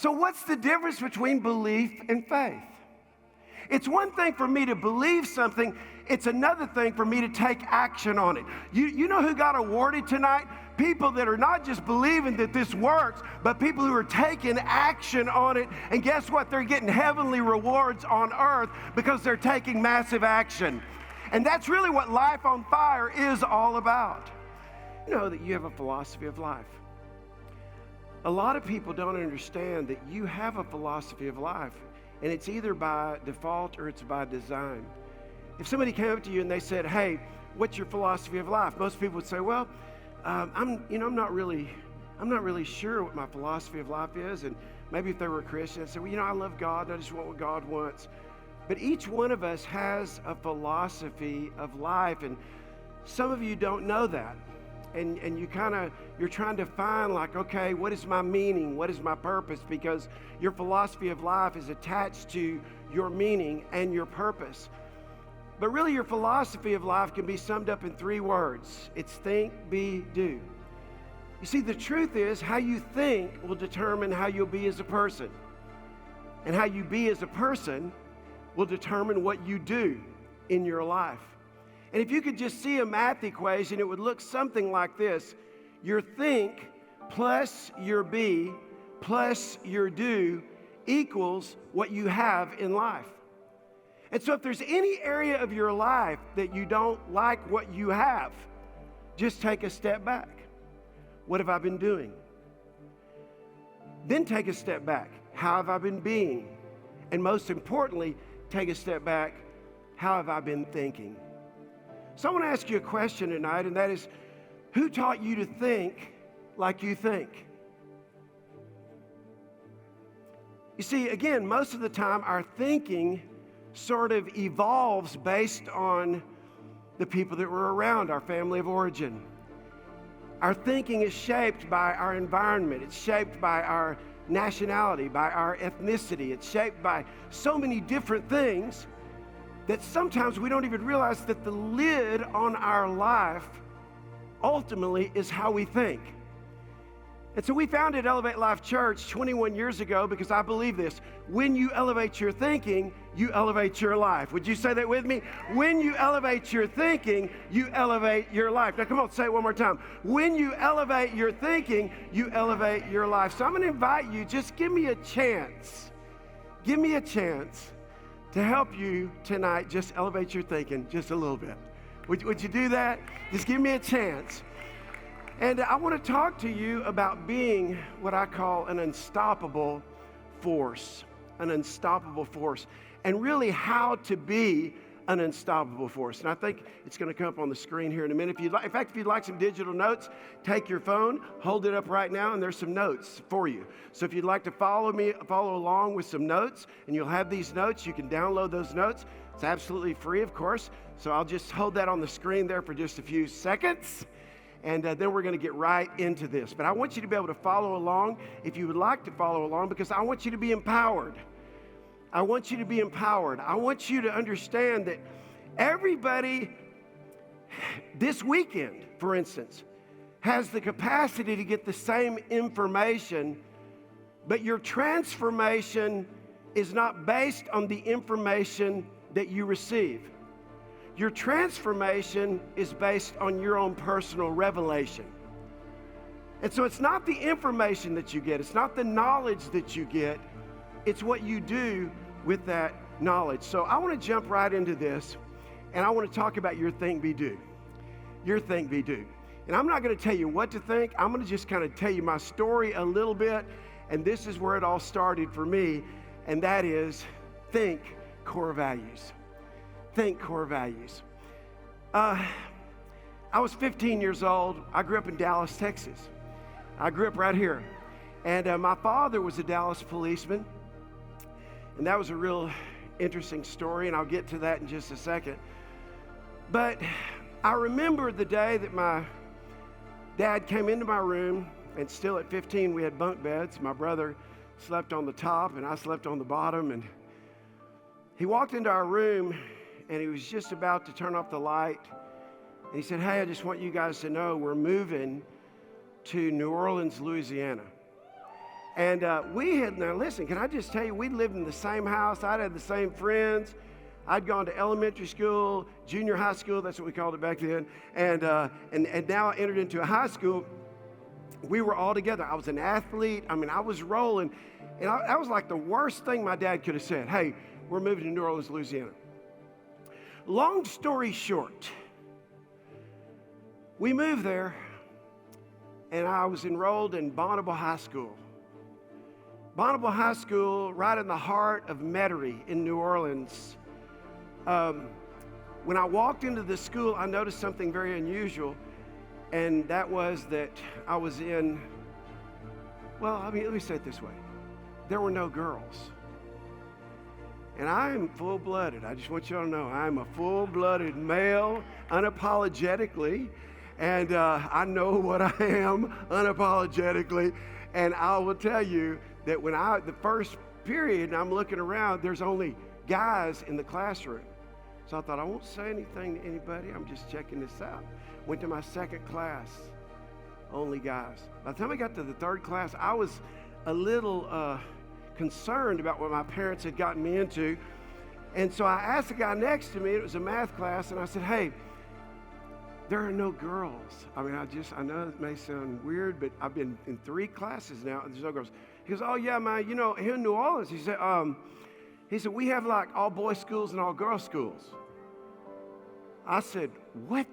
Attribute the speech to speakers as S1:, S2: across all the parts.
S1: So what's the difference between belief and faith? It's one thing for me to believe something. It's another thing for me to take action on it. You know who got awarded tonight? People that are not just believing that this works, but people who are taking action on it. And guess what? They're getting heavenly rewards on earth because they're taking massive action. And that's really what Life on Fire is all about. You know that you have a philosophy of life. A lot of people don't understand that you have a philosophy of life, and it's either by default or it's by design. If somebody came up to you and they said, "Hey, what's your philosophy of life?" Most people would say, "Well, I'm not really sure what my philosophy of life is." And maybe if they were a Christian, they'd say, "Well, I love God, and I just want what God wants." But each one of us has a philosophy of life, and some of you don't know that. And you're trying to find, like, okay, what is my meaning? What is my purpose? Because your philosophy of life is attached to your meaning and your purpose. But really, your philosophy of life can be summed up in 3 words. It's think, be, do. You see, the truth is, how you think will determine how you'll be as a person. And how you be as a person will determine what you do in your life. And if you could just see a math equation, it would look something like this. Your think plus your be plus your do equals what you have in life. And so if there's any area of your life that you don't like what you have, just take a step back. What have I been doing? Then take a step back. How have I been being? And most importantly, take a step back. How have I been thinking? So I want to ask you a question tonight, and that is, who taught you to think like you think? You see, again, most of the time our thinking sort of evolves based on the people that we're around, our family of origin. Our thinking is shaped by our environment. It's shaped by our nationality, by our ethnicity. It's shaped by so many different things that sometimes we don't even realize that the lid on our life ultimately is how we think. And so we founded Elevate Life Church 21 years ago because I believe this. When you elevate your thinking, you elevate your life. Would you say that with me? When you elevate your thinking, you elevate your life. Now come on, say it one more time. When you elevate your thinking, you elevate your life. So I'm going to invite you, just give me a chance. Give me a chance to help you tonight just elevate your thinking just a little bit. Would you do that? Just give me a chance. And I want to talk to you about being what I call an unstoppable force. An unstoppable force. And really how to be an unstoppable force. And I think it's going to come up on the screen here in a minute. In fact, if you'd like some digital notes, take your phone, hold it up right now, and there's some notes for you. So if you'd like to follow along with some notes, and you'll have these notes, you can download those notes. It's absolutely free, of course. So I'll just hold that on the screen there for just a few seconds. And then we're going to get right into this. But I want you to be able to follow along if you would like to follow along, because I want you to be empowered. I want you to be empowered. I want you to understand that everybody this weekend, for instance, has the capacity to get the same information, but your transformation is not based on the information that you receive. Your transformation is based on your own personal revelation. And so it's not the information that you get, it's not the knowledge that you get, it's what you do with that knowledge. So I want to jump right into this, and I want to talk about your think, be, do. Your think, be, do. And I'm not going to tell you what to think. I'm going to just kind of tell you my story a little bit, and this is where it all started for me, and that is think core values. Think core values. I was 15 years old. I grew up in Dallas, Texas. I grew up right here. And my father was a Dallas policeman. And that was a real interesting story, and I'll get to that in just a second. But I remember the day that my dad came into my room, and still at 15 we had bunk beds. My brother slept on the top, and I slept on the bottom. And he walked into our room, and he was just about to turn off the light. And he said, "Hey, I just want you guys to know we're moving to New Orleans, Louisiana." And now listen, can I just tell you, we lived in the same house. I'd had the same friends. I'd gone to elementary school, junior high school, that's what we called it back then, and now I entered into a high school. We were all together. I was an athlete. I mean, I was rolling. And that was like the worst thing my dad could have said. Hey, we're moving to New Orleans, Louisiana. Long story short, we moved there, and I was enrolled in Bonneville High School. Bonneville High School, right in the heart of Metairie in New Orleans. When I walked into the school, I noticed something very unusual, and that was that I was in, let me say it this way. There were no girls. And I am full-blooded. I just want you all to know I'm a full-blooded male, unapologetically, and I know what I am unapologetically. And I will tell you that the first period, and I'm looking around, there's only guys in the classroom. So I thought, I won't say anything to anybody. I'm just checking this out. Went to my second class, only guys. By the time I got to the third class, I was a little concerned about what my parents had gotten me into. And so I asked the guy next to me, it was a math class, and I said, hey, there are no girls. I mean, I know it may sound weird, but I've been in 3 classes now, and there's no girls. He goes, oh yeah, man, here in New Orleans, he said, we have like all boys schools and all girls schools. I said, what?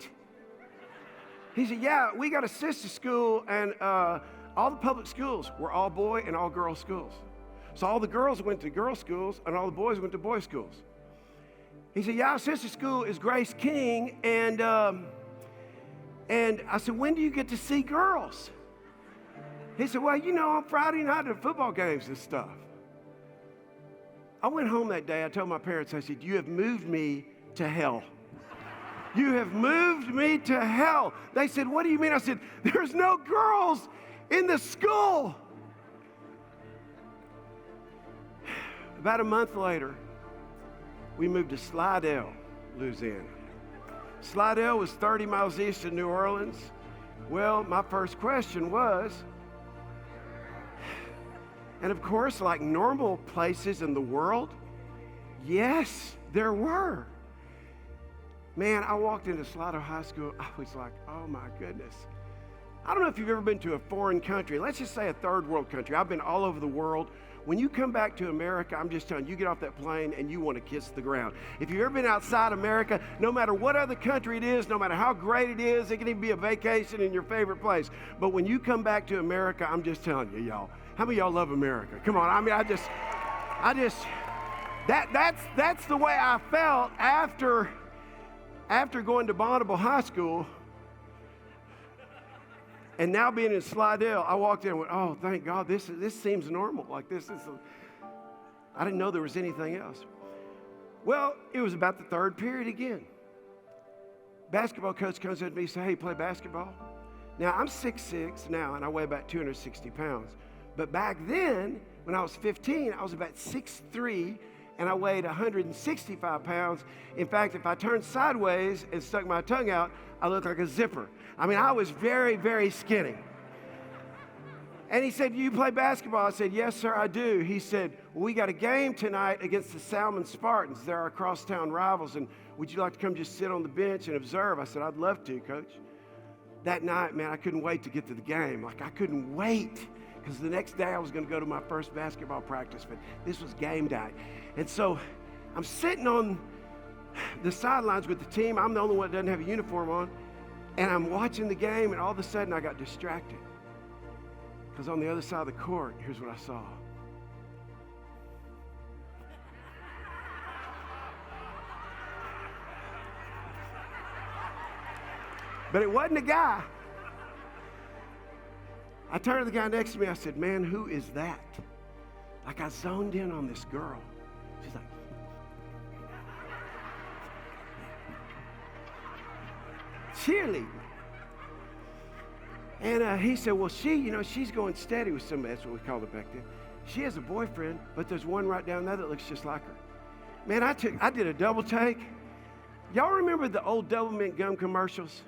S1: He said, yeah, we got a sister school, and all the public schools were all boy and all girl schools. So all the girls went to girls schools, and all the boys went to boys schools. He said, yeah, our sister school is Grace King, and I said, when do you get to see girls? He said, well, on Friday night at football games and stuff. I went home that day. I told my parents, I said, you have moved me to hell. You have moved me to hell. They said, what do you mean? I said, there's no girls in the school. About a month later, we moved to Slidell, Louisiana. Slidell was 30 miles east of New Orleans. Well, my first question was, and of course, like normal places in the world, yes, there were. Man, I walked into Slidell High School, I was like, oh my goodness. I don't know if you've ever been to a foreign country, let's just say a third world country. I've been all over the world. When you come back to America, I'm just telling you, you get off that plane and you want to kiss the ground. If you've ever been outside America, no matter what other country it is, no matter how great it is, it can even be a vacation in your favorite place. But when you come back to America, I'm just telling you, y'all, how many of y'all love America? Come on, I mean, that's the way I felt after going to Bonneville High School. And now being in Slidell, I walked in and went, oh, thank God, this seems normal. Like I didn't know there was anything else. Well, it was about the third period again. Basketball coach comes up to me and says, hey, play basketball? Now, I'm 6'6" now, and I weigh about 260 pounds. But back then, when I was 15, I was about 6'3", and I weighed 165 pounds. In fact, if I turned sideways and stuck my tongue out, I looked like a zipper. I mean, I was very, very skinny. And he said, you play basketball? I said, yes, sir, I do. He said, well, we got a game tonight against the Salmon Spartans. They're our crosstown rivals, and would you like to come just sit on the bench and observe? I said, I'd love to, Coach. That night, man, I couldn't wait to get to the game. Like, I couldn't wait, because the next day I was going to go to my first basketball practice, but this was game day. And so I'm sitting on the sidelines with the team. I'm the only one that doesn't have a uniform on. And I'm watching the game, and all of a sudden I got distracted. Because on the other side of the court, here's what I saw. But it wasn't a guy. I turned to the guy next to me. I said, man, who is that? Like, I zoned in on this girl. She's like, cheerleading. And he said, well, she's going steady with somebody. That's what we called it back then. She has a boyfriend, but there's one right down there that looks just like her. Man, I did a double take. Y'all remember the old Double Mint gum commercials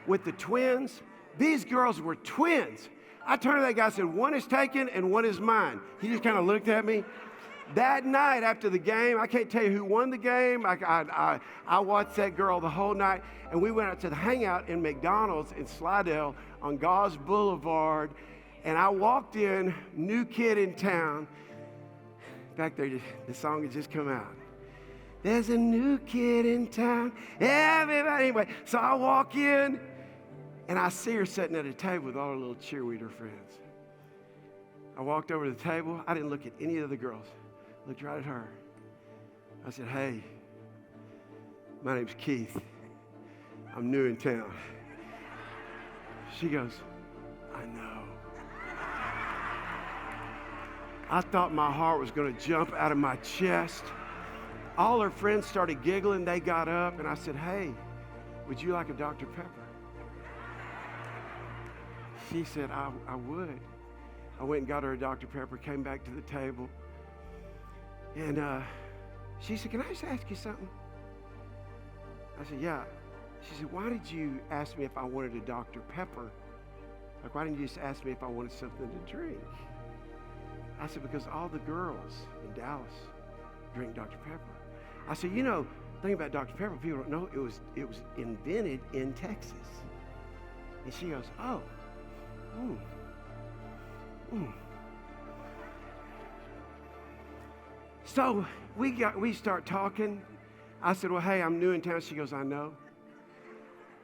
S1: with the twins? These girls were twins. I turned to that guy and said, one is taken and one is mine. He just kind of looked at me. That night after the game, I can't tell you who won the game. I watched that girl the whole night, and we went out to the hangout in McDonald's in Slidell on Gauze Boulevard, and I walked in, new kid in town. In fact, the song had just come out. There's a new kid in town. Everybody. Anyway, so I walk in, and I see her sitting at a table with all her little cheerleader friends. I walked over to the table. I didn't look at any of the girls. I looked right at her. I said, hey, my name's Keith. I'm new in town. She goes, I know. I thought my heart was going to jump out of my chest. All her friends started giggling. They got up, and I said, hey, would you like a Dr. Pepper? She said, I would. I went and got her a Dr. Pepper, came back to the table, and she said, can I just ask you something? I said, yeah. She said, why did you ask me if I wanted a Dr. Pepper? Like, why didn't you just ask me if I wanted something to drink? I said, because all the girls in Dallas drink Dr. Pepper. I said, you know, the thing about Dr. Pepper, people don't know, it was invented in Texas. And she goes, oh, So we start talking. I said, well, hey, I'm new in town. She goes, I know.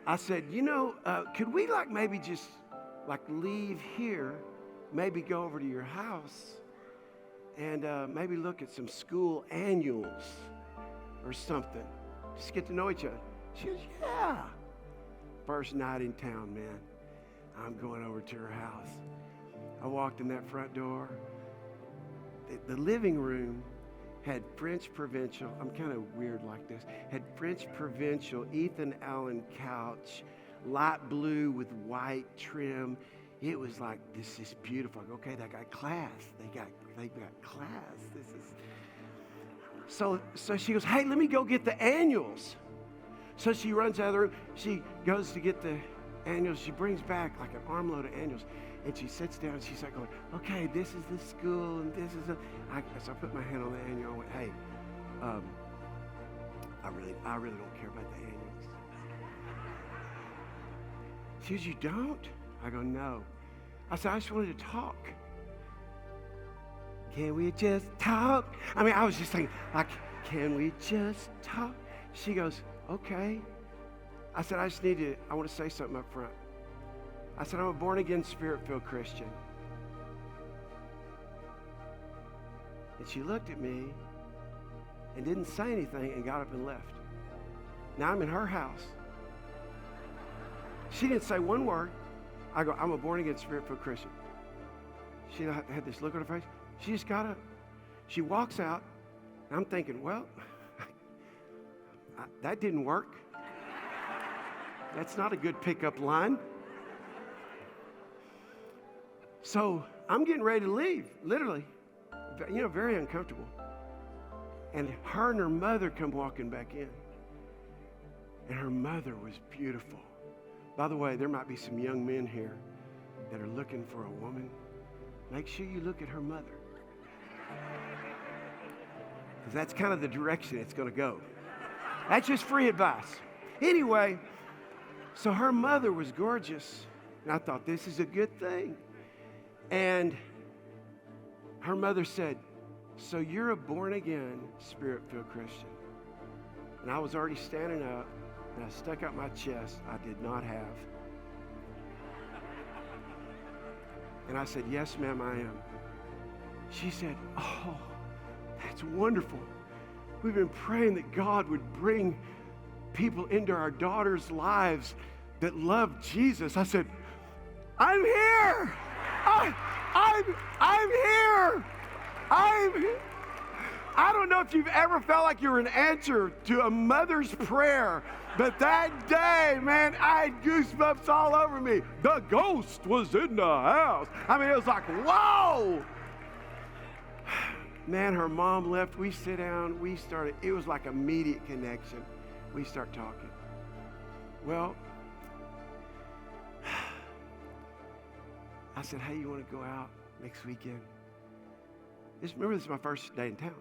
S1: I said, you know, could we maybe just leave here, maybe go over to your house and maybe look at some school annuals or something. Just get to know each other. She goes, yeah. First night in town, man. I'm going over to her house. I walked in that front door. The living room had French Provincial. I'm kind of weird like this. Had French Provincial, Ethan Allen couch, light blue with white trim. It was like, this is beautiful. Okay, they got class. They got class. This is. So she goes, hey, let me go get the annuals. So she runs out of the room. She goes to get the annuals. She brings back like an armload of annuals. And she sits down and she's like going, okay, this is the school and this is so I put my hand on the annual and went, hey, I really don't care about the annuals. She goes, you don't? I go, no. I said, I just wanted to talk. Can we just talk? I mean, I was just thinking, can we just talk? She goes, okay. I said, I want to say something up front. I said, I'm a born-again, Spirit-filled Christian. And she looked at me and didn't say anything and got up and left. Now I'm in her house. She didn't say one word. I go, I'm a born-again, Spirit-filled Christian. She had this look on her face. She just got up. She walks out. And I'm thinking, well, that didn't work. That's not a good pickup line. So I'm getting ready to leave, literally, very uncomfortable. And her and her mother come walking back in. And her mother was beautiful. By the way, there might be some young men here that are looking for a woman. Make sure you look at her mother. Because that's kind of the direction it's going to go. That's just free advice. Anyway, so her mother was gorgeous. And I thought, this is a good thing. And her mother said, so you're a born-again, Spirit-filled Christian. And I was already standing up, and I stuck out my chest. I did not have. And I said, yes, ma'am, I am. She said, oh, that's wonderful. We've been praying that God would bring people into our daughters' lives that love Jesus. I said, I'm here. I'm here. I don't know if you've ever felt like you were an answer to a mother's prayer, but that day, man, I had goosebumps all over me. The ghost was in the house. I mean, it was like, whoa. Man, her mom left. We sit down. It was like immediate connection. We start talking. Well, I said, hey, you want to go out next weekend? Remember, this is my first day in town.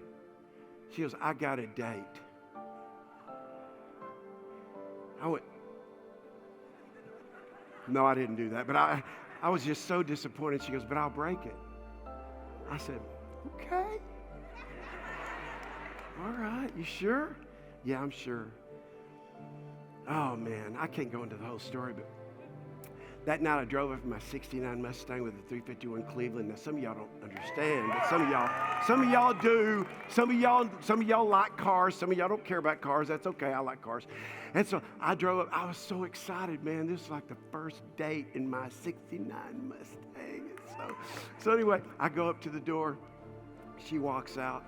S1: She goes, I got a date. I went, no, I didn't do that. But I was just so disappointed. She goes, but I'll break it. I said, okay. All right, you sure? Yeah, I'm sure. Oh, man, I can't go into the whole story, but that night I drove up in my 69 Mustang with a 351 Cleveland. Now, some of y'all don't understand, but some of y'all do. Some of y'all like cars. Some of y'all don't care about cars. That's okay. I like cars. And so I drove up. I was so excited, man. This was like the first date in my 69 Mustang. So anyway, I go up to the door. She walks out.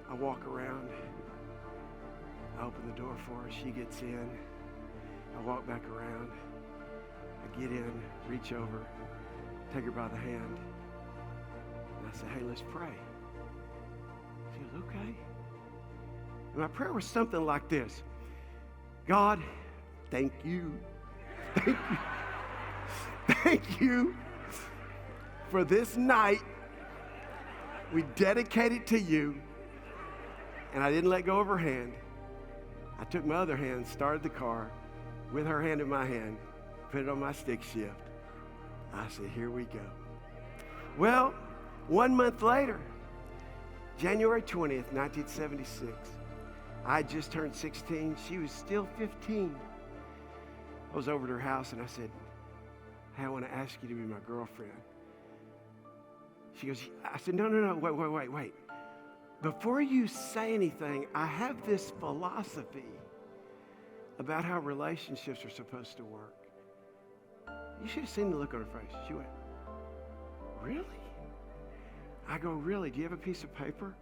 S1: I walk around. I open the door for her. She gets in. I walk back around. I get in, reach over, take her by the hand, and I say, hey, let's pray. She goes, okay. And my prayer was something like this. God, thank you. Thank you. Thank you for this night. We dedicate it to you. And I didn't let go of her hand. I took my other hand, started the car with her hand in my hand, put it on my stick shift. I said, here we go. Well, 1 month later, January 20th, 1976, I had just turned 16. She was still 15. I was over at her house and I said, hey, I want to ask you to be my girlfriend. She goes, I said, no, wait. Before you say anything, I have this philosophy about how relationships are supposed to work. You should have seen the look on her face. She went, really? I go, really? Do you have a piece of paper?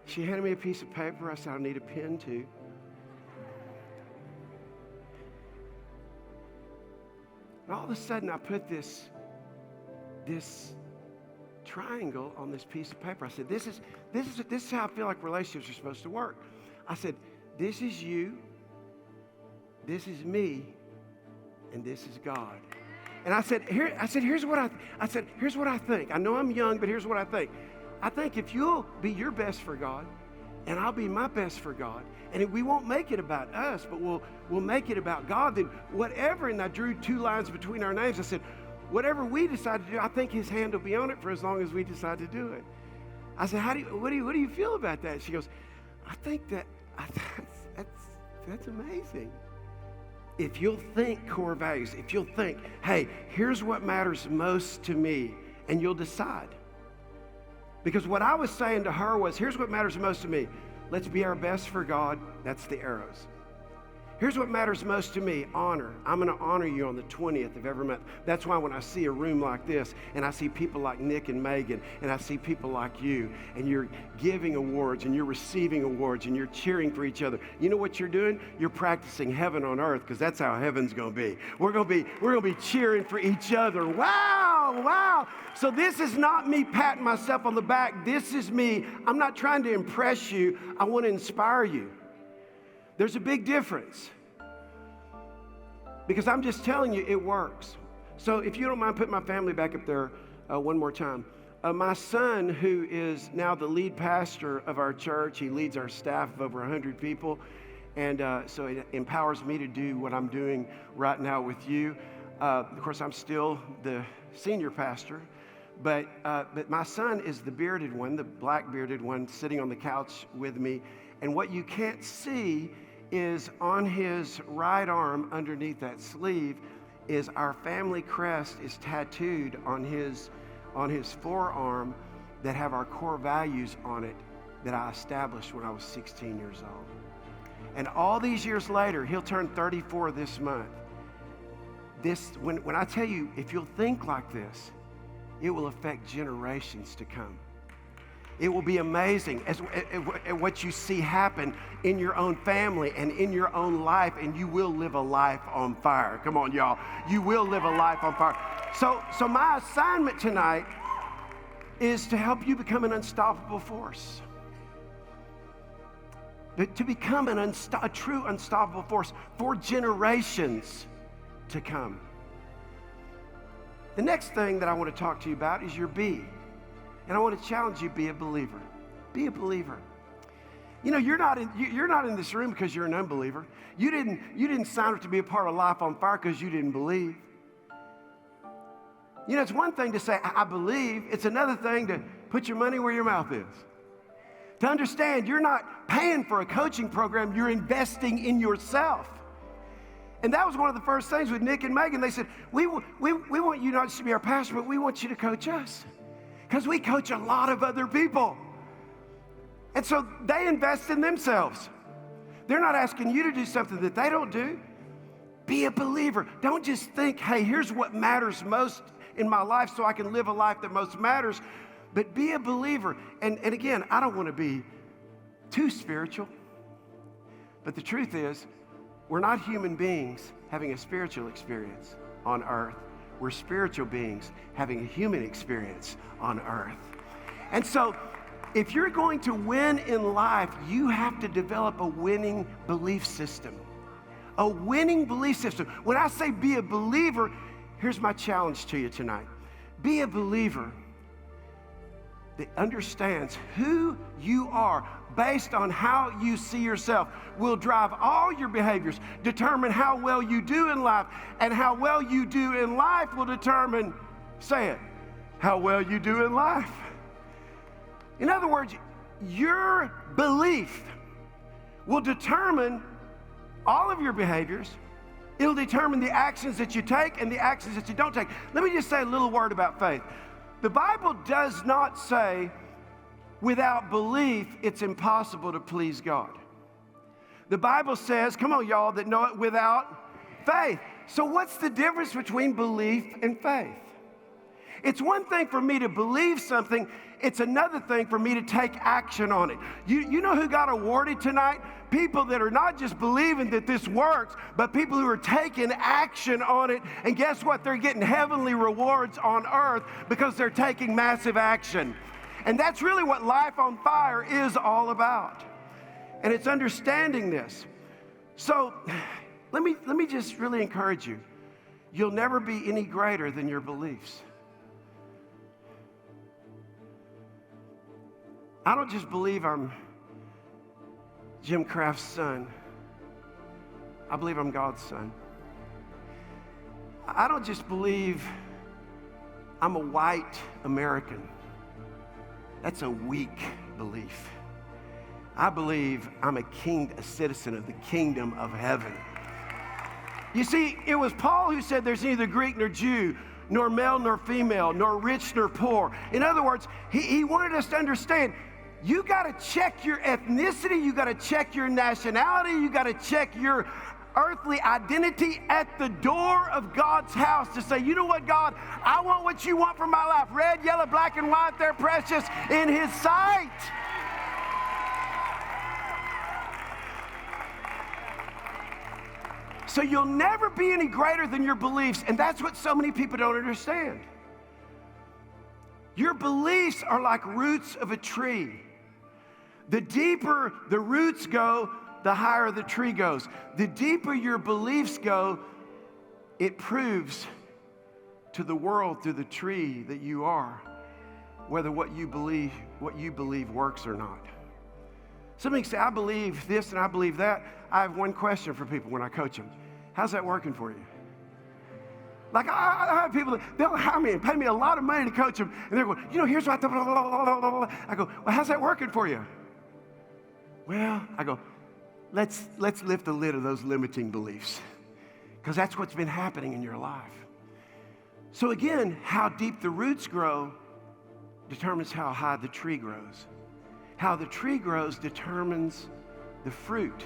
S1: She handed me a piece of paper. I said, I need a pen too. And all of a sudden, I put this triangle on this piece of paper. I said, this is how I feel like relationships are supposed to work. I said, this is you, this is me, and this is God. And I said, here's what I think. I know I'm young, but here's what I think. I think if you'll be your best for God, and I'll be my best for God, and we won't make it about us, but we'll make it about God, then whatever, and I drew 2 lines between our names. I said, whatever we decide to do, I think his hand will be on it for as long as we decide to do it. I said, what do you feel about that? She goes, I think that's amazing. If you'll think core values, if you'll think, hey, here's what matters most to me, and you'll decide. Because what I was saying to her was, here's what matters most to me. Let's be our best for God. That's the arrows. Here's what matters most to me, honor. I'm going to honor you on the 20th of every month. That's why when I see a room like this, and I see people like Nick and Megan, and I see people like you, and you're giving awards, and you're receiving awards, and you're cheering for each other, you know what you're doing? You're practicing heaven on earth, because that's how heaven's going to be. We're going to be cheering for each other. Wow. So this is not me patting myself on the back. This is me. I'm not trying to impress you. I want to inspire you. There's a big difference, because I'm just telling you it works. So if you don't mind putting my family back up there one more time. My son, who is now the lead pastor of our church, he leads our staff of over 100 people, and so it empowers me to do what I'm doing right now with you. Of course, I'm still the senior pastor, but my son is the bearded one, the black bearded one, sitting on the couch with me. And what you can't see is on his right arm, underneath that sleeve, is our family crest is tattooed on his forearm that have our core values on it that I established when I was 16 years old. And all these years later, he'll turn 34 this month. When I tell you, if you'll think like this, it will affect generations to come. It will be amazing at what you see happen in your own family and in your own life, and you will live a life on fire. Come on, y'all. You will live a life on fire. So my assignment tonight is to help you become an unstoppable force. To become a true unstoppable force for generations to come. The next thing that I want to talk to you about is your be. And I want to challenge you, be a believer. Be a believer. You know, you're not in this room because you're an unbeliever. You didn't sign up to be a part of Life on Fire because you didn't believe. You know, it's one thing to say, I believe. It's another thing to put your money where your mouth is. To understand, you're not paying for a coaching program, you're investing in yourself. And that was one of the first things with Nick and Megan. They said, we want you not just to be our pastor, but we want you to coach us. Because we coach a lot of other people. And so they invest in themselves. They're not asking you to do something that they don't do. Be a believer. Don't just think, hey, here's what matters most in my life so I can live a life that most matters. But be a believer. And again, I don't want to be too spiritual. But the truth is, we're not human beings having a spiritual experience on earth. We're spiritual beings having a human experience on earth. And so, if you're going to win in life, you have to develop a winning belief system. A winning belief system. When I say be a believer, here's my challenge to you tonight. Be a believer that understands who you are based on how you see yourself, will drive all your behaviors, determine how well you do in life, and how well you do in life will determine, say it, how well you do in life. In other words, your belief will determine all of your behaviors. It'll determine the actions that you take and the actions that you don't take. Let me just say a little word about faith. The Bible does not say, without belief, it's impossible to please God. The Bible says, come on, y'all that know it, without faith. So what's the difference between belief and faith? It's one thing for me to believe something. It's another thing for me to take action on it. You know who got awarded tonight? People that are not just believing that this works, but people who are taking action on it. And guess what? They're getting heavenly rewards on earth because they're taking massive action. And that's really what Life on Fire is all about. And it's understanding this. So let me just really encourage you. You'll never be any greater than your beliefs. I don't just believe I'm Jim Kraft's son. I believe I'm God's son. I don't just believe I'm a white American. That's a weak belief. I believe I'm a citizen of the kingdom of heaven. You see, it was Paul who said there's neither Greek nor Jew, nor male nor female, nor rich nor poor. In other words, he wanted us to understand, you got to check your ethnicity, you got to check your nationality, you got to check your earthly identity at the door of God's house to say, you know what, God, I want what you want for my life. Red, yellow, black, and white, they're precious in His sight. So you'll never be any greater than your beliefs, and that's what so many people don't understand. Your beliefs are like roots of a tree. The deeper the roots go, the higher the tree goes. The deeper your beliefs go, it proves to the world through the tree that you are, whether what you believe works or not. Somebody say, I believe this and I believe that. I have one question for people when I coach them. How's that working for you? Like I have people, they'll hire me and pay me a lot of money to coach them. And they're going, you know, here's what I go, well, how's that working for you? Well, I go, let's lift the lid of those limiting beliefs. Because that's what's been happening in your life. So again, how deep the roots grow determines how high the tree grows. How the tree grows determines the fruit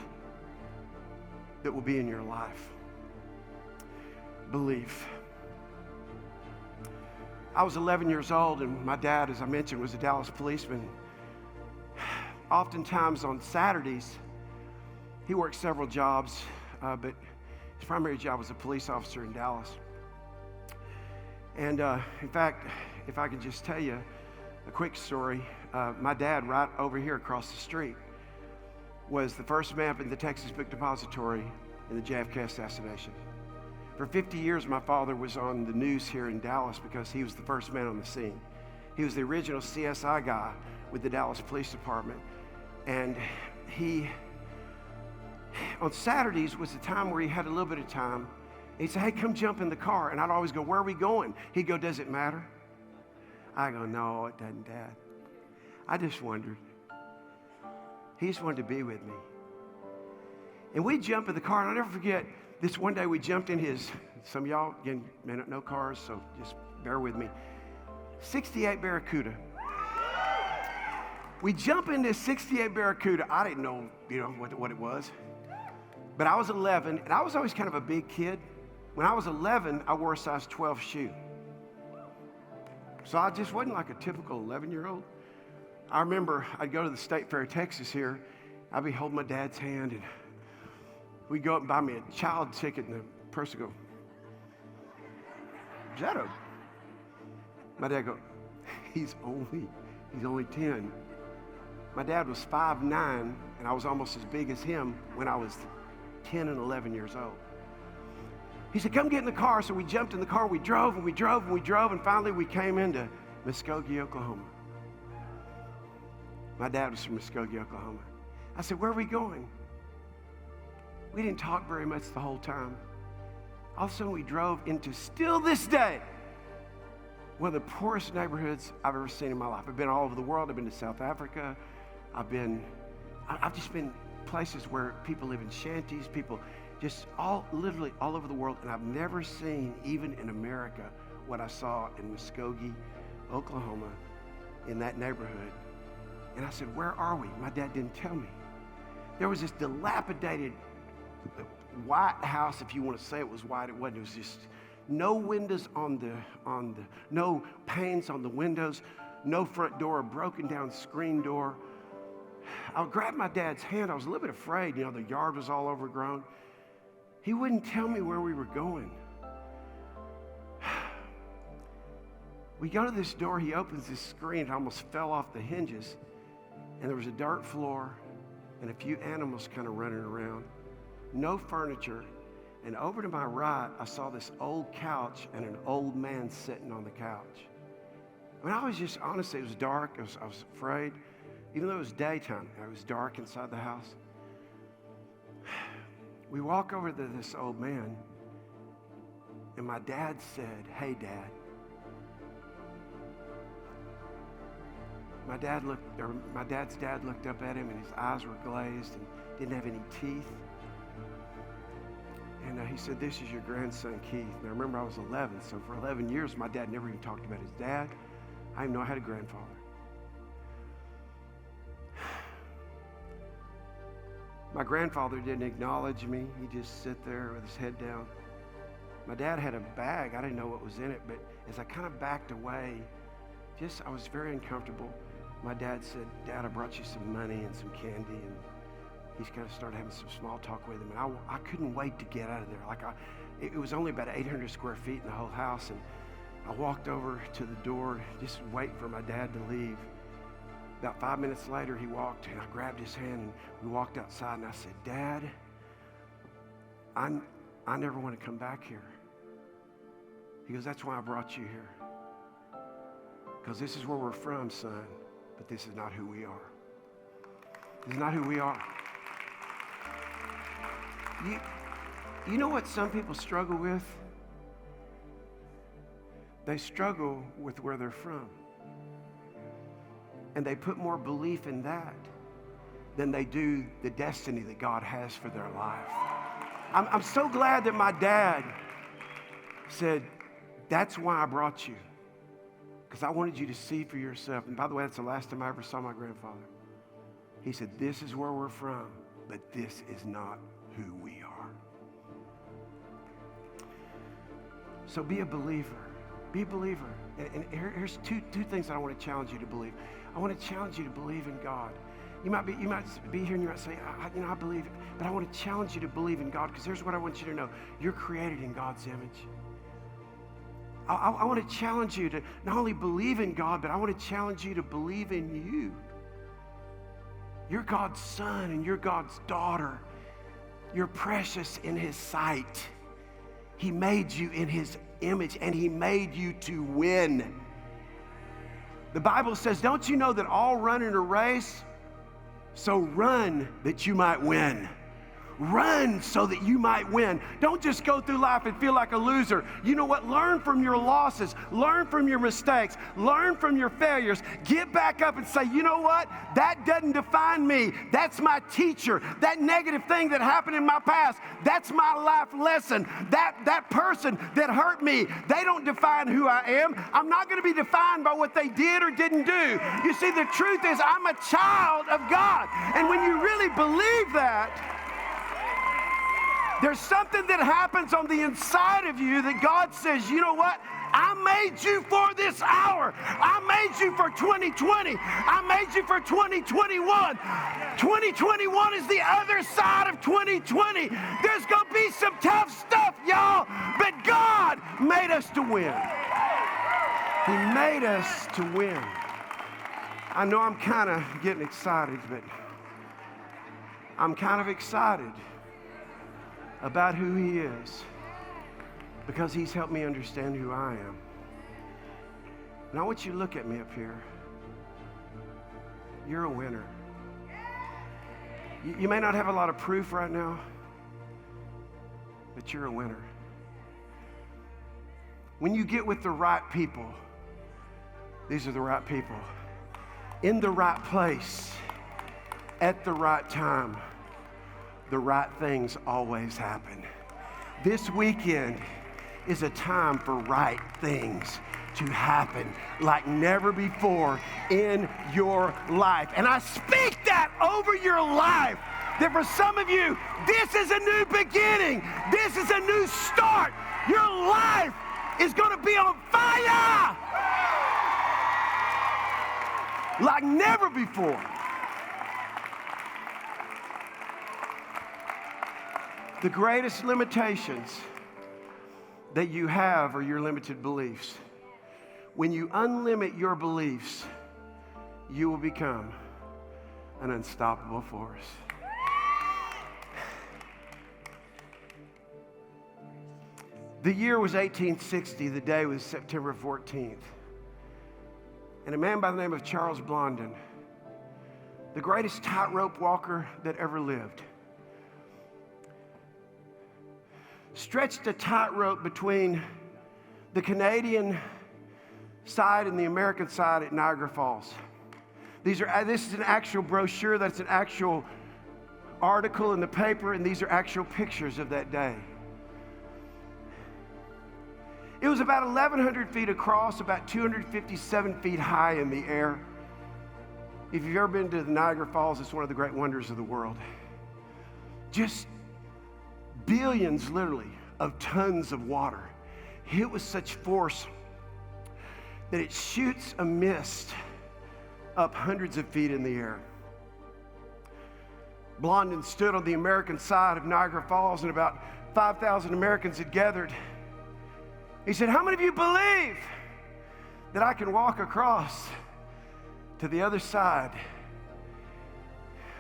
S1: that will be in your life. Belief. I was 11 years old, and my dad, as I mentioned, was a Dallas policeman. Oftentimes on Saturdays, he worked several jobs, but his primary job was a police officer in Dallas. And in fact, if I could just tell you a quick story, my dad, right over here across the street, was the first man in the Texas Book Depository in the JFK assassination. For 50 years, my father was on the news here in Dallas because he was the first man on the scene. He was the original CSI guy with the Dallas Police Department. And he, on Saturdays was the time where he had a little bit of time. He'd say, hey, come jump in the car. And I'd always go, where are we going? He'd go, does it matter? I go, no, it doesn't, Dad. I just wondered. He just wanted to be with me. And we'd jump in the car, and I'll never forget, this one day we jumped in his, some of y'all, again, may not know cars, so just bear with me, 68 Barracuda. We jump in this 68 Barracuda. I didn't know, what it was. But I was 11, and I was always kind of a big kid. When I was 11, I wore a size 12 shoe. So I just wasn't like a typical 11-year-old. I remember I'd go to the State Fair of Texas here. I'd be holding my dad's hand, and we'd go up and buy me a child ticket, and the person would go, is that a... My dad go, he's only 10. My dad was 5'9", and I was almost as big as him when I was 10 and 11 years old. He said, come get in the car. So we jumped in the car, we drove, and finally we came into Muskogee, Oklahoma. My dad was from Muskogee, Oklahoma. I said, where are we going? We didn't talk very much the whole time. All of a sudden we drove into, still this day, one of the poorest neighborhoods I've ever seen in my life. I've been all over the world. I've been to South Africa. I've just been places where people live in shanties, people just literally all over the world. And I've never seen, even in America, what I saw in Muskogee, Oklahoma, in that neighborhood. And I said, where are we? My dad didn't tell me. There was this dilapidated white house, if you want to say it was white, it wasn't. It was just no windows no panes on the windows, no front door, a broken down screen door. I grabbed my dad's hand. I was a little bit afraid. The yard was all overgrown. He wouldn't tell me where we were going. We go to this door. He opens this screen. It almost fell off the hinges. And there was a dirt floor and a few animals kind of running around. No furniture. And over to my right, I saw this old couch and an old man sitting on the couch. I was just, honestly, it was dark. I was afraid. Even though it was daytime, it was dark inside the house. We walk over to this old man, and my dad said, hey, Dad. My dad's dad looked up at him, and his eyes were glazed and didn't have any teeth. And he said, this is your grandson, Keith. Now, remember, I was 11, so for 11 years, my dad never even talked about his dad. I didn't know I had a grandfather. My grandfather didn't acknowledge me. He just sat there with his head down. My dad had a bag. I didn't know what was in it, but as I kind of backed away, I was very uncomfortable. My dad said, Dad, I brought you some money and some candy, and he's kind of started having some small talk with him, and I couldn't wait to get out of there. It was only about 800 square feet in the whole house, and I walked over to the door, just waiting for my dad to leave. About 5 minutes later, he walked, and I grabbed his hand, and we walked outside, and I said, Dad, I never want to come back here. He goes, that's why I brought you here. Because this is where we're from, son, but this is not who we are. This is not who we are. You know what some people struggle with? They struggle with where they're from. And they put more belief in that than they do the destiny that God has for their life. I'm so glad that my dad said, that's why I brought you. Because I wanted you to see for yourself. And by the way, that's the last time I ever saw my grandfather. He said, this is where we're from, but this is not who we are. So be a believer. Be a believer. And here's two things that I want to challenge you to believe. I want to challenge you to believe in God. You might be here and you might say, I believe it. But I want to challenge you to believe in God, because here's what I want you to know. You're created in God's image. I want to challenge you to not only believe in God, but I want to challenge you to believe in you. You're God's son and you're God's daughter. You're precious in His sight. He made you in his image, and he made you to win. The Bible says, don't you know that all run in a race? So run that you might win. Run so that you might win. Don't just go through life and feel like a loser. You know what? Learn from your losses. Learn from your mistakes. Learn from your failures. Get back up and say, you know what? That doesn't define me. That's my teacher. That negative thing that happened in my past, that's my life lesson. That person that hurt me, they don't define who I am. I'm not going to be defined by what they did or didn't do. You see, the truth is I'm a child of God. And when you really believe that, there's something that happens on the inside of you that God says, you know what? I made you for this hour. I made you for 2020. I made you for 2021. 2021 is the other side of 2020. There's going to be some tough stuff, y'all, but God made us to win. He made us to win. I know I'm kind of getting excited, but I'm kind of excited about who he is because he's helped me understand who I am. And I want you to look at me up here. You're a winner. You may not have a lot of proof right now, but you're a winner. When you get with the right people, these are the right people, in the right place, at the right time, the right things always happen. This weekend is a time for right things to happen like never before in your life. And I speak that over your life, that for some of you, this is a new beginning. This is a new start. Your life is going to be on fire like never before. The greatest limitations that you have are your limited beliefs. When you unlimit your beliefs, you will become an unstoppable force. The year was 1860. The day was September 14th. And a man by the name of Charles Blondin, the greatest tightrope walker that ever lived, stretched a tightrope between the Canadian side and the American side at Niagara Falls. This is an actual brochure, that's an actual article in the paper, and these are actual pictures of that day. It was about 1,100 feet across, about 257 feet high in the air. If you've ever been to the Niagara Falls, it's one of the great wonders of the world. Just billions, literally, of tons of water hit with such force that it shoots a mist up hundreds of feet in the air. Blondin stood on the American side of Niagara Falls, and about 5,000 Americans had gathered. He said, how many of you believe that I can walk across to the other side?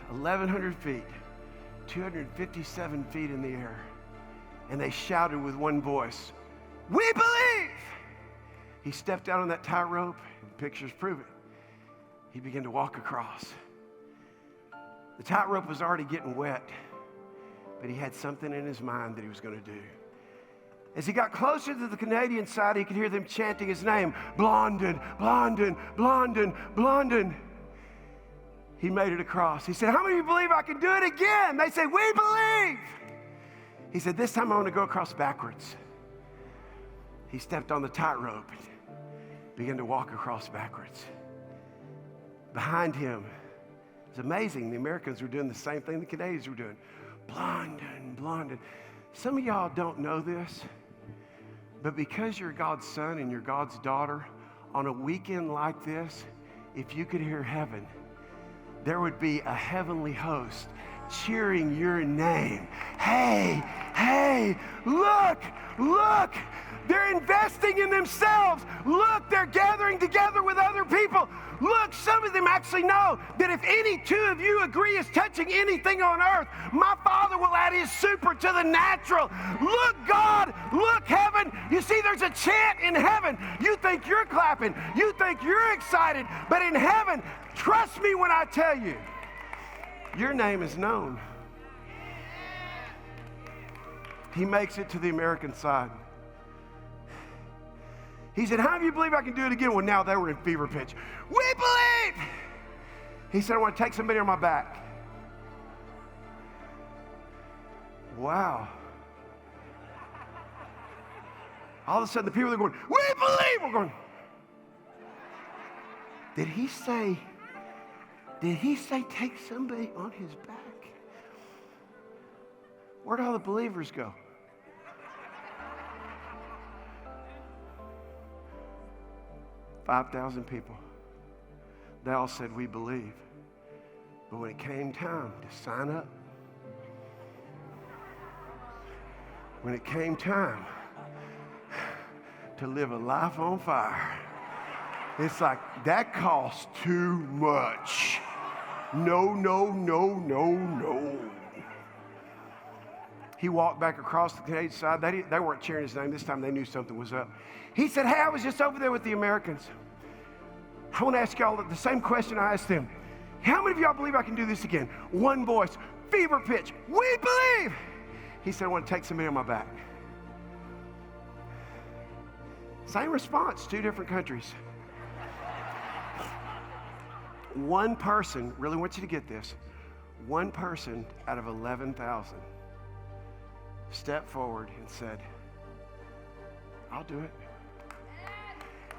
S1: 1,100 feet, 257 feet in the air. And they shouted with one voice, we believe! He stepped out on that tightrope, and the pictures prove it. He began to walk across. The tightrope was already getting wet, but he had something in his mind that he was going to do. As he got closer to the Canadian side, he could hear them chanting his name, Blondin, Blondin, Blondin, Blondin. He made it across. He said, how many of you believe I can do it again? They said, we believe. He said, this time I want to go across backwards. He stepped on the tightrope and began to walk across backwards. Behind him, it's amazing, the Americans were doing the same thing the Canadians were doing. Blondin, Blondin. Some of y'all don't know this, but because you're God's son and you're God's daughter, on a weekend like this, if you could hear heaven, there would be a heavenly host cheering your name. Hey, look. They're investing in themselves. Look, they're gathering together with other people. Look, some of them actually know that if any two of you agree is touching anything on earth, my Father will add his super to the natural. Look, God, look, heaven. You see, there's a chant in heaven. You think you're clapping. You think you're excited. But in heaven, trust me when I tell you, your name is known. He makes it to the American side. He said, how do you believe I can do it again? Well, now they were in fever pitch. We believe! He said, I want to take somebody on my back. Wow. All of a sudden, the people are going, we believe! We're going, did he say take somebody on his back? Where'd all the believers go? $5,000 people. They all said, we believe. But when it came time to sign up, when it came time to live a life on fire, it's like, that costs too much. No. He walked back across the Canadian side. They weren't cheering his name. This time they knew something was up. He said, hey, I was just over there with the Americans. I want to ask y'all the same question I asked them. How many of y'all believe I can do this again? One voice, fever pitch, we believe. He said, I want to take somebody on my back. Same response, two different countries. One person, really want you to get this, one person out of 11,000 stepped forward and said, I'll do it.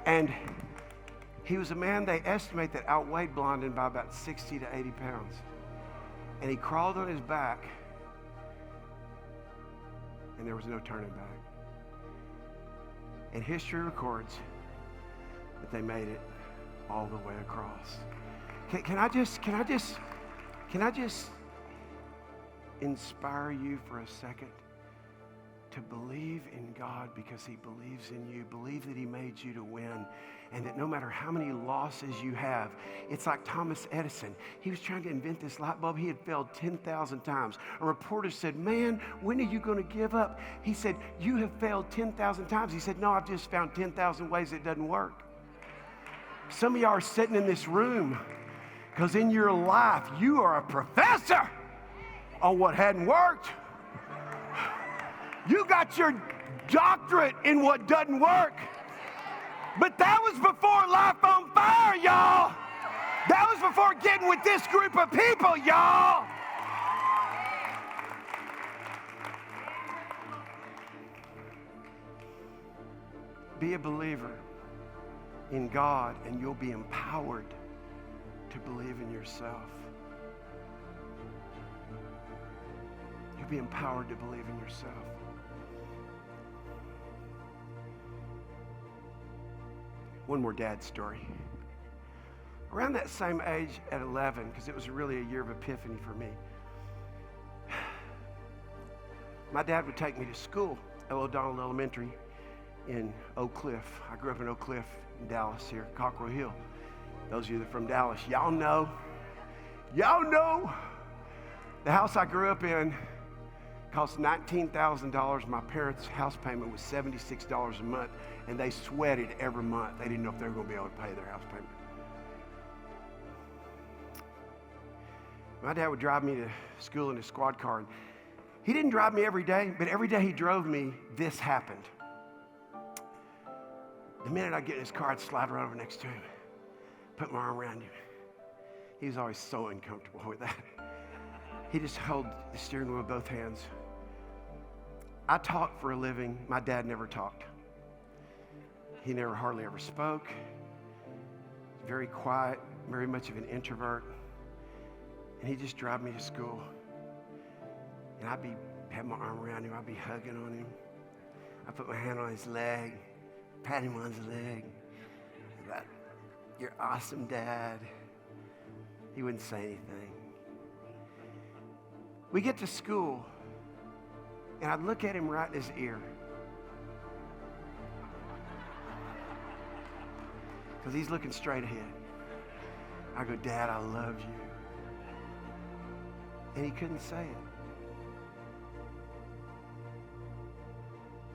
S1: And he was a man they estimate that outweighed Blondin by about 60 to 80 pounds. And he crawled on his back, and there was no turning back. And history records that they made it all the way across. Can I just inspire you for a second to believe in God because he believes in you. Believe that he made you to win, and that no matter how many losses you have, it's like Thomas Edison. He was trying to invent this light bulb. He had failed 10,000 times. A reporter said, man, when are you going to give up? He said, you have failed 10,000 times. He said, no, I've just found 10,000 ways it doesn't work. Some of y'all are sitting in this room because in your life, you are a professor on what hadn't worked. You got your doctorate in what doesn't work. But that was before Life on Fire, y'all. That was before getting with this group of people, y'all. Be a believer in God, and you'll be empowered to believe in yourself. You'll be empowered to believe in yourself. One more dad story. Around that same age at 11, because it was really a year of epiphany for me, my dad would take me to school at O'Donnell Elementary in Oak Cliff. I grew up in Oak Cliff in Dallas here, Cockrell Hill. Those of you that are from Dallas, y'all know the house I grew up in cost $19,000. My parents' house payment was $76 a month, and they sweated every month. They didn't know if they were going to be able to pay their house payment. My dad would drive me to school in his squad car. And he didn't drive me every day, but every day he drove me, this happened. The minute I get in his car, I'd slide right over next to him, put my arm around him. He was always so uncomfortable with that. He just held the steering wheel with both hands. I talk for a living. My dad never talked. He never hardly ever spoke. Very quiet, very much of an introvert. And he'd just drive me to school. And I'd have my arm around him. I'd be hugging on him. I'd put my hand on his leg, pat him on his leg. Like, you're awesome, Dad. He wouldn't say anything. We get to school, and I'd look at him right in his ear. Because he's looking straight ahead. I go, Dad, I love you. And he couldn't say it.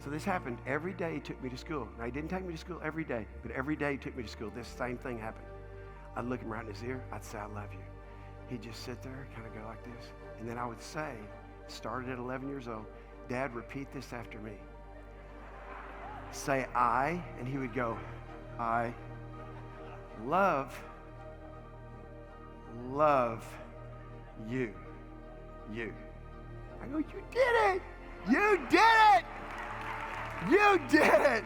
S1: So this happened every day he took me to school. Now, he didn't take me to school every day, but every day he took me to school, this same thing happened. I'd look him right in his ear. I'd say, I love you. He'd just sit there, kind of go like this. And then I would say, started at 11 years old, Dad, repeat this after me. Say, I, and he would go, I love you. You. I go, you did it! You did it! You did it!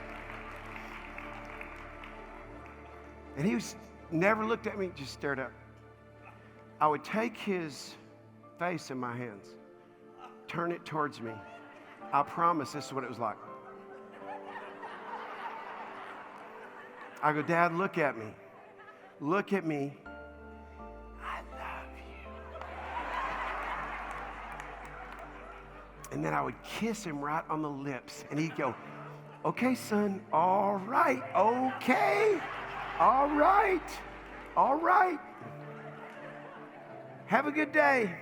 S1: And he never looked at me, just stared up. I would take his face in my hands, turn it towards me. I promise this is what it was like. I go, Dad, look at me. Look at me. I love you. And then I would kiss him right on the lips. And he'd go, okay, son, all right, okay, all right, all right. Have a good day.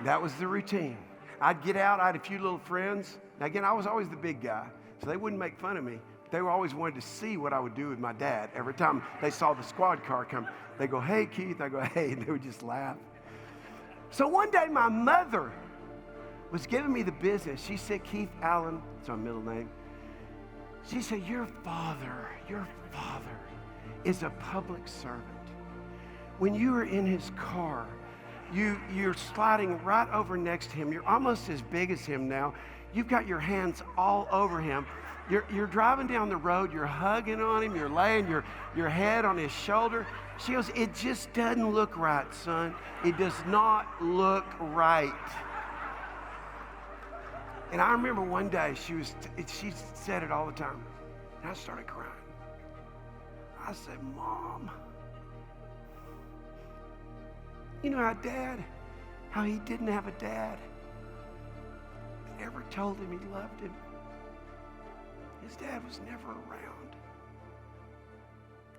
S1: That was the routine. I'd get out. I had a few little friends. Now, again, I was always the big guy, so they wouldn't make fun of me. They were always wanted to see what I would do with my dad. Every time they saw the squad car come, they go, hey, Keith. I go, hey, and they would just laugh. So one day, my mother was giving me the business. She said, Keith Allen, that's my middle name. She said, your father is a public servant. When you are in his car, you're sliding right over next to him. You're almost as big as him now. You've got your hands all over him. You're driving down the road. You're hugging on him. You're laying your head on his shoulder. She goes, it just doesn't look right, son. It does not look right. And I remember one day she said it all the time. And I started crying. I said, Mom, you know how he didn't have a dad. Never told him he loved him. His dad was never around.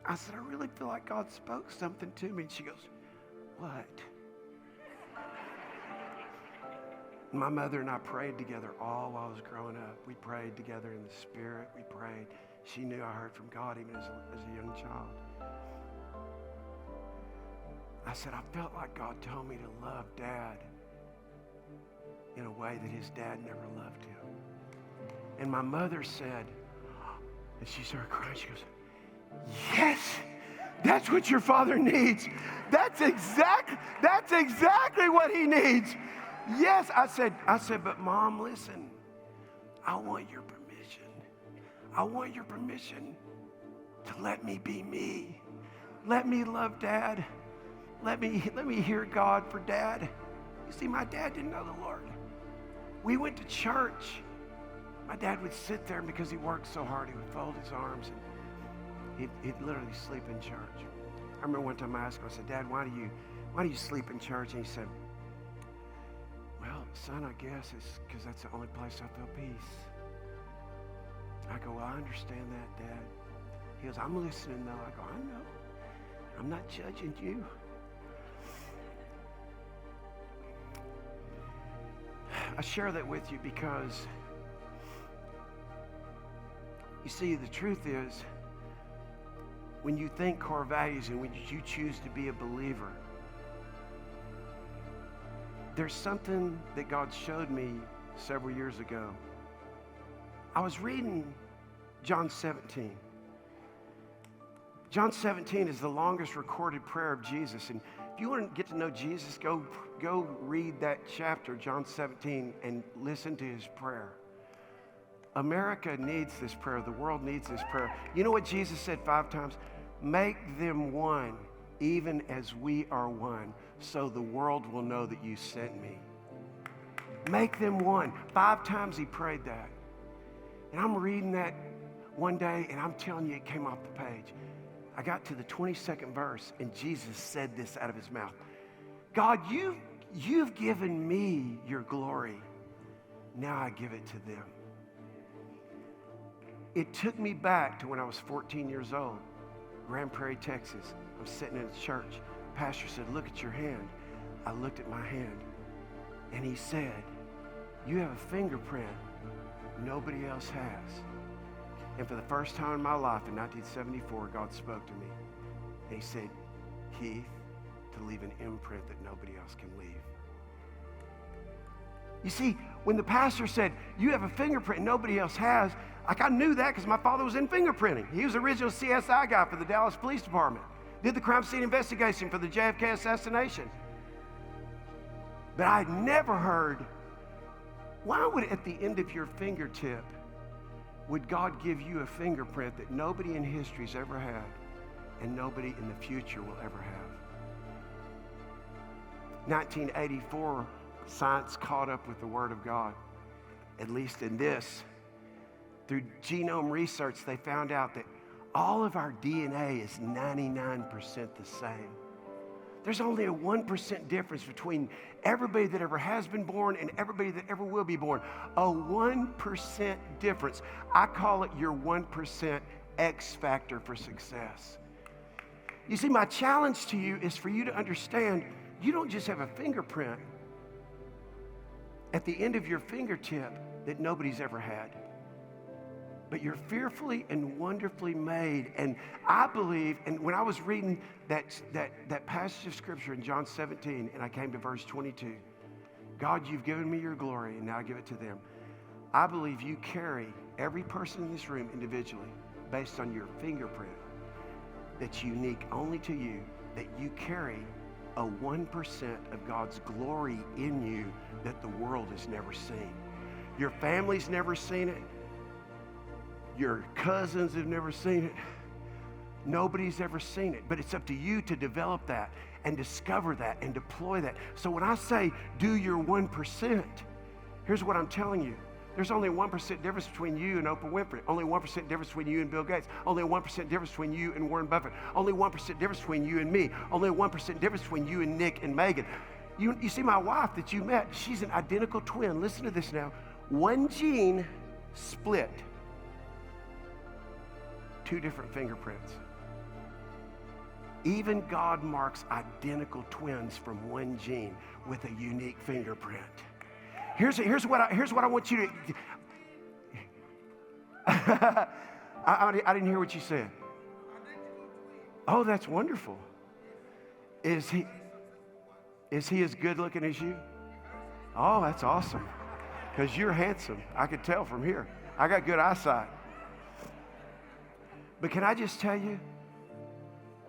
S1: I said, I really feel like God spoke something to me. And she goes, what? My mother and I prayed together all while I was growing up. We prayed together in the Spirit. We prayed. She knew I heard from God even as a young child. I said, I felt like God told me to love Dad in a way that his dad never loved him. And my mother said, and she started crying, she goes, yes, that's what your father needs. That's exactly what he needs. Yes, I said, but Mom, listen, I want your permission. I want your permission to let me be me. Let me love Dad. Let me hear God for Dad. You see, my dad didn't know the Lord. We went to church. My dad would sit there, and because he worked so hard, he would fold his arms and he'd literally sleep in church. I remember one time I asked him, I said, Dad, why do you sleep in church? And he said, well, son, I guess it's because that's the only place I feel peace. I go, well, I understand that, Dad. He goes, I'm listening though. I go, I know. I'm not judging you. I share that with you because, you see, the truth is, when you think core values and when you choose to be a believer, there's something that God showed me several years ago. I was reading John 17. John 17 is the longest recorded prayer of Jesus. And if you want to get to know Jesus, go read that chapter, John 17, and listen to his prayer. America needs this prayer. The world needs this prayer. You know what Jesus said 5 times? Make them one, even as we are one, so the world will know that you sent me. Make them one. 5 times he prayed that. And I'm reading that one day, and I'm telling you, it came off the page. I got to the 22nd verse, and Jesus said this out of his mouth. God, you've given me your glory. Now I give it to them. It took me back to when I was 14 years old, Grand Prairie, Texas. I'm sitting in a church. Pastor said, look at your hand. I looked at my hand, and he said, you have a fingerprint nobody else has. And for the first time in my life in 1974, God spoke to me. And he said, Keith, to leave an imprint that nobody else can leave. You see, when the pastor said, you have a fingerprint nobody else has, like I knew that because my father was in fingerprinting. He was the original CSI guy for the Dallas Police Department. Did the crime scene investigation for the JFK assassination. But I'd never heard, why would at the end of your fingertip, would God give you a fingerprint that nobody in history's ever had and nobody in the future will ever have? 1984, science caught up with the Word of God, at least in this. Through genome research, they found out that all of our DNA is 99% the same. There's only a 1% difference between everybody that ever has been born and everybody that ever will be born. A 1% difference. I call it your 1% X factor for success. You see, my challenge to you is for you to understand you don't just have a fingerprint at the end of your fingertip that nobody's ever had. But you're fearfully and wonderfully made. And I believe, and when I was reading that passage of Scripture in John 17, and I came to verse 22, God, you've given me your glory, and now I give it to them. I believe you carry every person in this room individually based on your fingerprint that's unique only to you, that you carry a 1% of God's glory in you that the world has never seen. Your family's never seen it. Your cousins have never seen it. Nobody's ever seen it. But it's up to you to develop that and discover that and deploy that. So when I say do your 1%, here's what I'm telling you. There's only a 1% difference between you and Oprah Winfrey. Only 1% difference between you and Bill Gates. Only a 1% difference between you and Warren Buffett. Only 1% difference between you and me. Only a 1% difference between you and Nick and Megan. You see my wife that you met, she's an identical twin. Listen to this now. One gene split. 2 different fingerprints. Even God marks identical twins from one gene with a unique fingerprint. Here's what I want you to. I didn't hear what you said. Oh, that's wonderful. Is he as good looking as you? Oh, that's awesome. Because you're handsome. I could tell from here. I got good eyesight. But can I just tell you,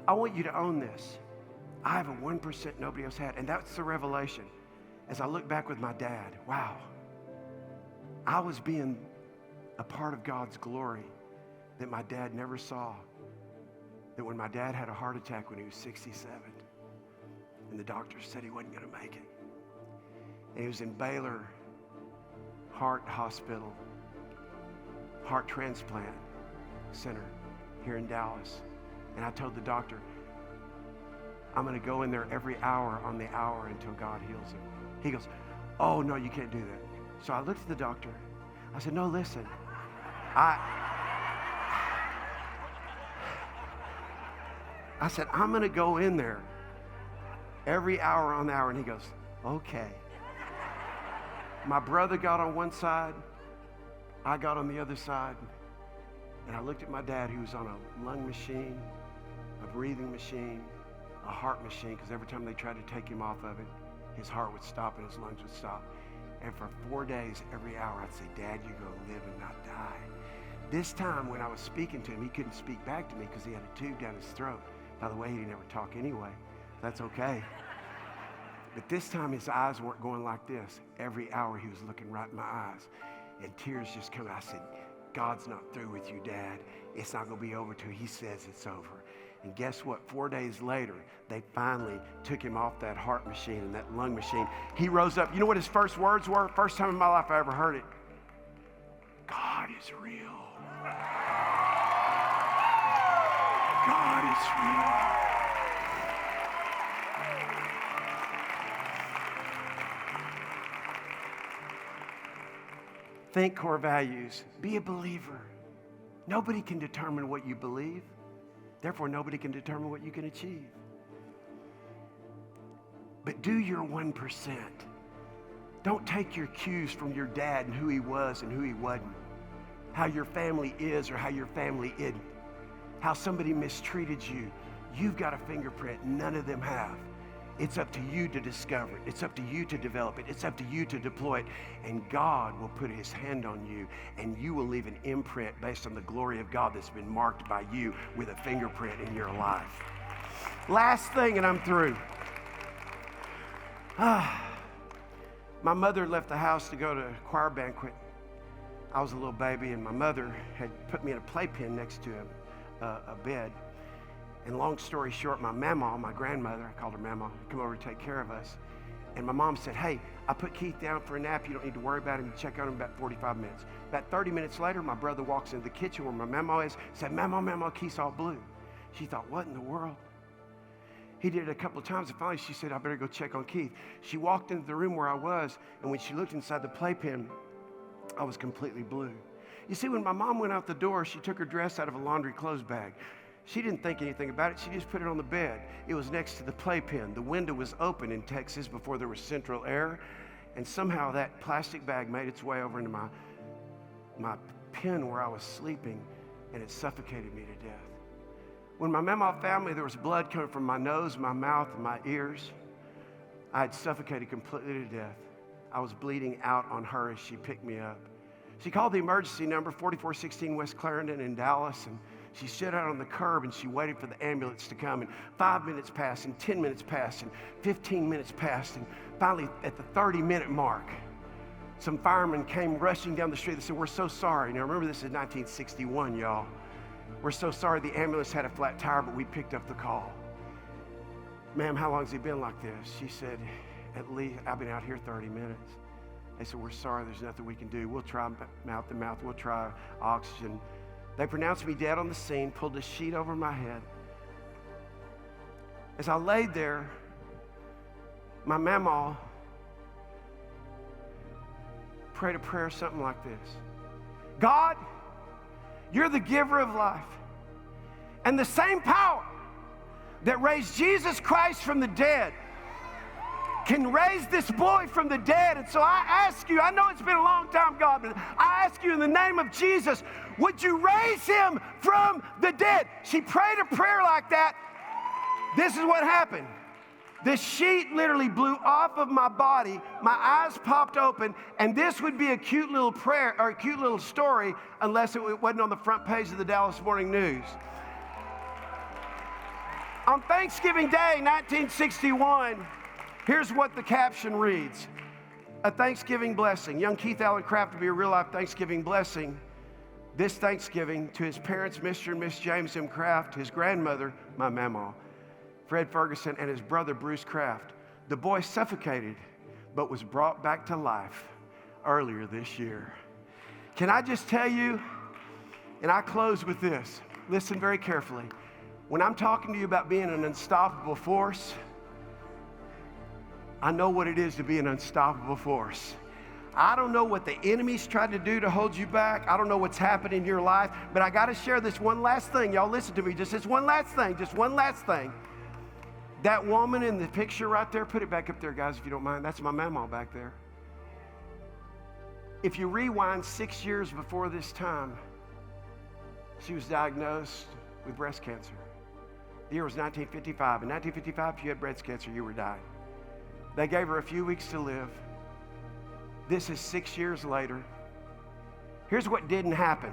S1: I want you to own this. I have a 1% nobody else had. And that's the revelation. As I look back with my dad, wow, I was being a part of God's glory that my dad never saw. That when my dad had a heart attack when he was 67, and the doctor said he wasn't going to make it. And he was in Baylor Heart Hospital, heart transplant center here in Dallas. And I told the doctor, I'm going to go in there every hour on the hour until God heals him. He goes, oh, no, you can't do that. So I looked at the doctor. I said, no, listen. I said, I'm going to go in there every hour on the hour. And he goes, okay. My brother got on one side. I got on the other side. And I looked at my dad, who was on a lung machine, a breathing machine, a heart machine, because every time they tried to take him off of it, his heart would stop and his lungs would stop. And for 4 days, every hour, I'd say, Dad, you're going to live and not die. This time, when I was speaking to him, he couldn't speak back to me because he had a tube down his throat. By the way, he didn't ever talk anyway. That's okay. But this time, his eyes weren't going like this. Every hour, he was looking right in my eyes. And tears just coming. I said, God's not through with you, Dad. It's not going to be over till he says it's over. And guess what? 4 days later, they finally took him off that heart machine and that lung machine. He rose up. You know what his first words were? First time in my life I ever heard it. God is real. God is real. Think core values. Be a believer. Nobody can determine what you believe. Therefore, nobody can determine what you can achieve. But do your 1%. Don't take your cues from your dad and who he was and who he wasn't. How your family is or how your family isn't. How somebody mistreated you. You've got a fingerprint. None of them have. It's up to you to discover it. It's up to you to develop it. It's up to you to deploy it. And God will put his hand on you, and you will leave an imprint based on the glory of God that's been marked by you with a fingerprint in your life. Last thing, and I'm through. My mother left the house to go to a choir banquet. I was a little baby, and my mother had put me in a playpen next to a bed. And long story short, my mama, my grandmother, I called her mama, come over to take care of us. And my mom said, hey, I put Keith down for a nap. You don't need to worry about him. You check on him about 45 minutes. About 30 minutes later, my brother walks into the kitchen where my mama is, said, Mama, Keith's all blue. She thought, what in the world? He did it a couple of times, and finally she said, I better go check on Keith. She walked into the room where I was, and when she looked inside the playpen, I was completely blue. You see, when my mom went out the door, she took her dress out of a laundry clothes bag. She didn't think anything about it. She just put it on the bed. It was next to the playpen. The window was open in Texas before there was central air, and somehow that plastic bag made its way over into my pen where I was sleeping, and it suffocated me to death. When my mama found me, there was blood coming from my nose, my mouth, and my ears. I had suffocated completely to death. I was bleeding out on her as she picked me up. She called the emergency number, 4416 West Clarendon in Dallas, and she stood out on the curb and she waited for the ambulance to come. And 5 minutes passed, and 10 minutes passed, and 15 minutes passed, and finally at the 30-minute mark, some firemen came rushing down the street. They said, we're so sorry. Now remember, this is 1961, y'all. We're so sorry the ambulance had a flat tire, but we picked up the call. Ma'am, how long has he been like this? She said, at least, I've been out here 30 minutes. They said, we're sorry, there's nothing we can do. We'll try mouth to mouth, we'll try oxygen. They pronounced me dead on the scene, pulled a sheet over my head. As I laid there, my mama prayed a prayer something like this. God, you're the giver of life. And the same power that raised Jesus Christ from the dead can raise this boy from the dead. And so I ask you, I know it's been a long time, God, but I ask you in the name of Jesus, would you raise him from the dead? She prayed a prayer like that. This is what happened. The sheet literally blew off of my body. My eyes popped open, and this would be a cute little prayer or a cute little story unless it wasn't on the front page of the Dallas Morning News. On Thanksgiving Day, 1961, here's what the caption reads. A Thanksgiving blessing. Young Keith Allen Craft to be a real-life Thanksgiving blessing. This Thanksgiving to his parents, Mr. and Miss James M. Craft, his grandmother, my mama, Fred Ferguson, and his brother, Bruce Craft. The boy suffocated, but was brought back to life earlier this year. Can I just tell you, and I close with this, listen very carefully. When I'm talking to you about being an unstoppable force, I know what it is to be an unstoppable force. I don't know what the enemy's tried to do to hold you back. I don't know what's happened in your life, but I got to share this one last thing. Y'all listen to me, just this one last thing. That woman in the picture right there, put it back up there, guys, if you don't mind. That's my mama back there. If you rewind 6 years before this time, she was diagnosed with breast cancer. The year was 1955. In 1955, if you had breast cancer, you were dying. They gave her a few weeks to live. This is 6 years later. Here's what didn't happen.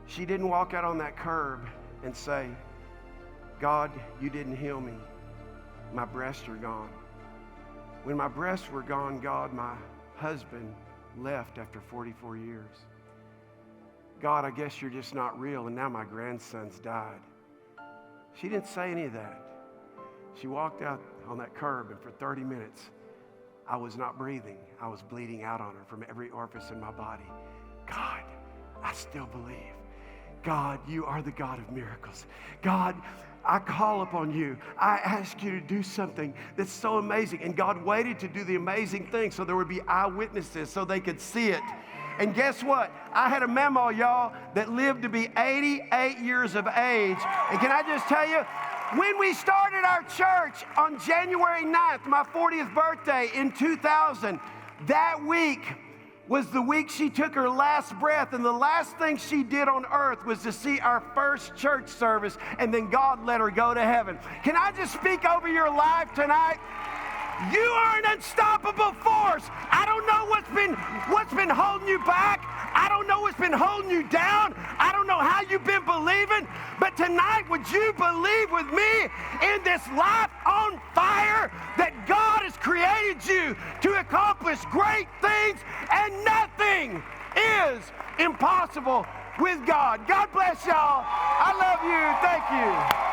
S1: She didn't walk out on that curb and say, God, you didn't heal me. My breasts are gone. When my breasts were gone, God, my husband left after 44 years. God, I guess you're just not real, and now my grandson's died. She didn't say any of that. She walked out on that curb, and for 30 minutes, I was not breathing. I was bleeding out on her from every orifice in my body. God, I still believe. God, you are the God of miracles. God, I call upon you. I ask you to do something that's so amazing. And God waited to do the amazing thing so there would be eyewitnesses so they could see it. And guess what? I had a memo, y'all, that lived to be 88 years of age. And can I just tell you, when we started our church on January 9th, my 40th birthday in 2000, that week was the week she took her last breath, and the last thing she did on earth was to see our first church service, and then God let her go to heaven. Can I just speak over your life tonight? You are an unstoppable force. I don't know what's been holding you back. I don't know what's been holding you down. I don't know how you've been believing, but tonight would you believe with me in this life on fire that God has created you to accomplish great things, and nothing is impossible with God. God bless y'all. I love you. Thank you.